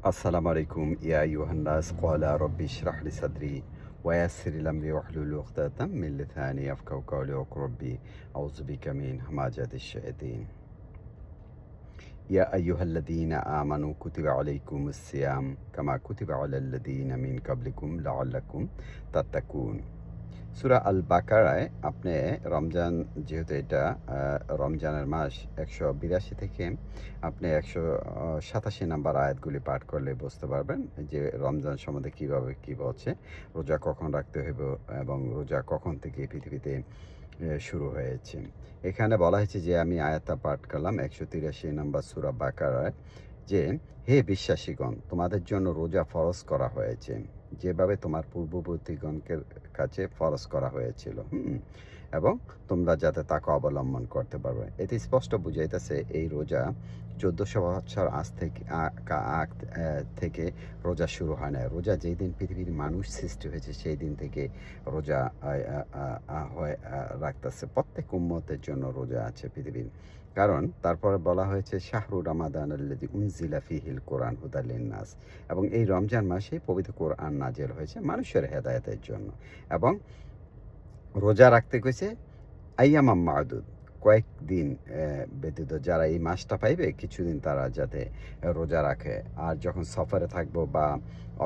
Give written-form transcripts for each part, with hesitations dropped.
আসসালামু আলাইকুম ইয়া আইয়ুহান নাস ক্বালা রাব্বি ইশরাহ লি সাদরি ওয়া ইয়াসসির লি আমরি ওয়াহলুল উকদাতাম মিন লিসানি ইয়াফকাহু কওলি ওয়াকুল রাব্বি আউযু বিকা মিন হামাযাতিশ শায়াতিন। ইয়া আইয়ুহাল্লাযীনা আমানু কুতিবা আলাইকুমুস সিয়াম কামা কুতিবা আলাল্লাযীনা মিন ক্বাবলিকুম লাআল্লাকুম তাত্তাকুন। সূরা আল বাকারায় আপনি রমজান, যেহেতু এটা রমজানের মাস, ১৮২ থেকে আপনি ১৮৭ নাম্বার আয়াতগুলি পাঠ করলে বুঝতে পারবেন যে রমজান সম্বন্ধে কীভাবে কী বলছে, রোজা কখন রাখতে হইব এবং রোজা কখন থেকে পৃথিবীতে শুরু হয়েছে। এখানে বলা হয়েছে যে, আমি আয়াতটা পাঠ করলাম ১৮৩ নাম্বার সূরা বাকারায়, যে হে বিশ্বাসীগণ, তোমাদের জন্য রোজা ফরজ করা হয়েছে যেভাবে তোমার পূর্ববর্তীগণকে কাছে ফরজ করা হয়েছিল, এবং তোমরা যাতে তাকে অবলম্বন করতে পারবে। এতে স্পষ্ট বুঝাইতেছে এই রোজা ১৪০০ বছর আজ থেকে থেকে রোজা শুরু হয় না। রোজা যেই দিন পৃথিবীর মানুষ সৃষ্টি হয়েছে সেই দিন থেকে রোজা হয়ে রাখতেছে। প্রত্যেক উম্মতের জন্য রোজা আছে পৃথিবীর। কারণ তারপরে বলা হয়েছে শাহরু রামাদান আল্লাযী উনজিলা ফীহিল কোরআন হুদাল লিন্নাস, এবং এই রমজান মাসে পবিত্র কোরআন নাযিল হয়েছে মানুষের হেদায়েতের জন্য। এবং রোজা রাখতে কইছে আইয়ামাম মা'দুদ, কয়েকদিন ব্যতীত। যারা এই মাসটা পাইবে কিছুদিন তারা যাতে রোজা রাখে। আর যখন সফরে থাকবো বা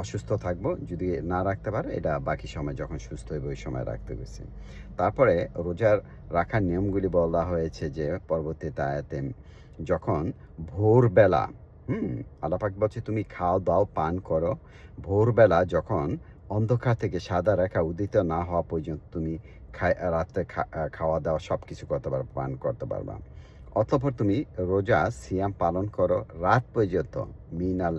অসুস্থ থাকবো, যদি না রাখতে পারে, এটা বাকি সময় যখন সুস্থ হইবে ওই সময় রাখতে কইছে। তারপরে রোজার রাখার নিয়মগুলি বলা হয়েছে যে পরবর্তীতে আয়াতে, যখন ভোরবেলা, আল্লাহ পাক বলছে তুমি খাও দাও পান করো, ভোরবেলা যখন অন্ধকার থেকে সাদা রেখা উদিত না হওয়া পর্যন্ত তুমি রাত্রে খাওয়া দাওয়া সব কিছু করতে পারবা, পান করতে পারবা। অতঃপর তুমি রোজা সিয়াম পালন করো রাত পর্যন্ত, মিনাল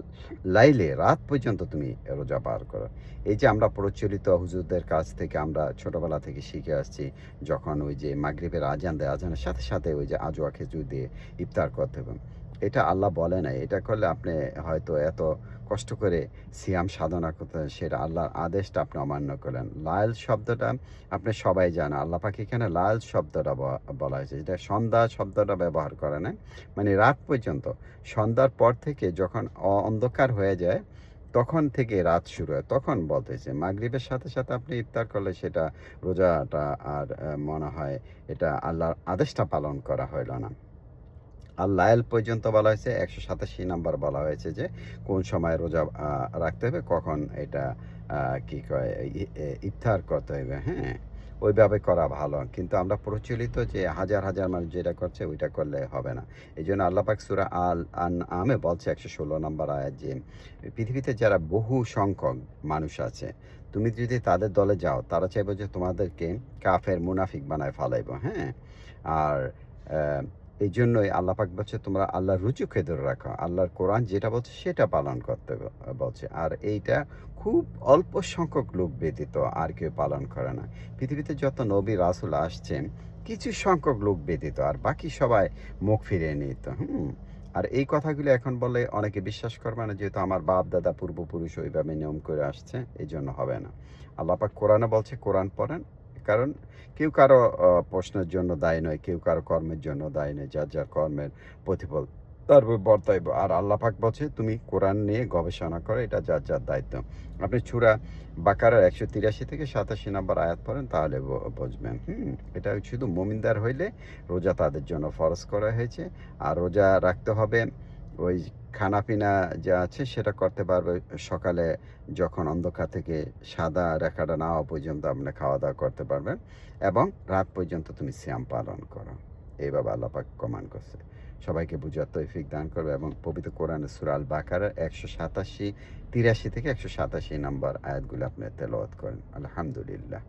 লাইলে, রাত পর্যন্ত তুমি রোজা পার করো। এই যে আমরা প্রচলিত হুজুরদের কাছ থেকে আমরা ছোটবেলা থেকে শিখে আসছি, যখন ওই যে মাগরিবের আজান দেয়, আজানের সাথে সাথে ওই যে আজোয়া খেজুর দিয়ে ইফতার করতে হবে। এটা আল্লাহ বলে নাই। এটা করলে আপনি হয়তো এত কষ্ট করে সিয়াম সাধনা করতে, সেটা আল্লাহর আদেশটা আপনি অমান্য করলেন। লাইল শব্দটা আপনি সবাই জানেন। আল্লাহ পাক এখানে লাইল শব্দটা বলা হয়েছে, যেটা সন্ধ্যা শব্দটা ব্যবহার করে নাই, মানে রাত পর্যন্ত। সন্ধ্যার পর থেকে যখন অন্ধকার হয়ে যায় তখন থেকে রাত শুরু হয়, তখন বলতেছে। মাগরিবের সাথে সাথে আপনি ইফতার করলে সেটা রোজাটা আর মনে হয় এটা আল্লাহর আদেশটা পালন করা হইল না। আর লাইল পর্যন্ত বলা হয়েছে, ১৮৭ নাম্বার বলা হয়েছে যে কোন সময় রোজা রাখতে হবে, কখন এটা কি কয় ইফতার করতে হইবে, হ্যাঁ? ওইভাবে করা ভালো। কিন্তু আমরা প্রচলিত যে হাজার, হাজার মানুষ যেটা করছে ওইটা করলে হবে না। এইজন্য আল্লাহ পাক সূরা আল আনআমে বলছে ১১৬ নাম্বার আয়াত, যে পৃথিবীতে যারা বহু সংখ্যক মানুষ আছে, তুমি যদি তাদের দলে যাও, তারা চাইবে যে তোমাদেরকে কাফের মুনাফিক বানায় ফালাইব, হ্যাঁ? আর অ্যা এইজন্যই আল্লাহ পাক বলছে তোমরা আল্লাহর রুজুকে ধরে রাখো। আল্লাহর কোরআন যেটা বলছে সেটা পালন করতে বলছে। আর এইটা খুব অল্প সংখ্যক লোক ব্যতীত আর কেউ পালন করে না। পৃথিবীতে যত নবী রাসূল আসছেন, কিছু সংখ্যক লোক ব্যতীত আর বাকি সবাই মুখ ফিরিয়ে নিত। আর এই কথাগুলো এখন বললে অনেকে বিশ্বাস করবে না, যেহেতু আমার বাপ দাদা পূর্বপুরুষ ওইভাবে নিয়ম করে আসছে, এইজন্য হবে না। আল্লাহ পাক কোরআনে বলছে কোরআন পড়েন। কারণ কেউ কারো প্রশ্নের জন্য দায়ী নয়, কেউ কারো কর্মের জন্য দায়ী নয়। যার, যার কর্মের প্রতিফল তার উপর বর্তাইব। আর আল্লাহ পাক বলছে তুমি কোরআন নিয়ে গবেষণা করো, এটা যার, যার দায়িত্ব। আপনি সূরা বাকারার ১৮৩ থেকে ৮৭ নাম্বার আয়াত পড়েন, তাহলে বুঝবেন। এটা শুধু মুমিনদের হইলে রোজা তাদের জন্য ফরজ করা হয়েছে। আর রোজা রাখতে হবে, ওই খানাপিনা যা আছে সেটা করতে পারবে সকালে, যখন অন্ধকার থেকে সাদা রেখাটা না হওয়া পর্যন্ত আপনি খাওয়া-দাওয়া করতে পারবেন, এবং রাত পর্যন্ত তুমি সিয়াম পালন করো। এইভাবে আল্লাহ পাক কমান্ড করছে। সবাইকে বুঝার তৌফিক দান করবে, এবং পবিত্র কোরআনের সূরা আল বাকারার ১৮৭, ৮৩ থেকে ১৮৭ নাম্বার আয়াতগুলো আপনি তেলাওয়াত করেন। আলহামদুলিল্লাহ।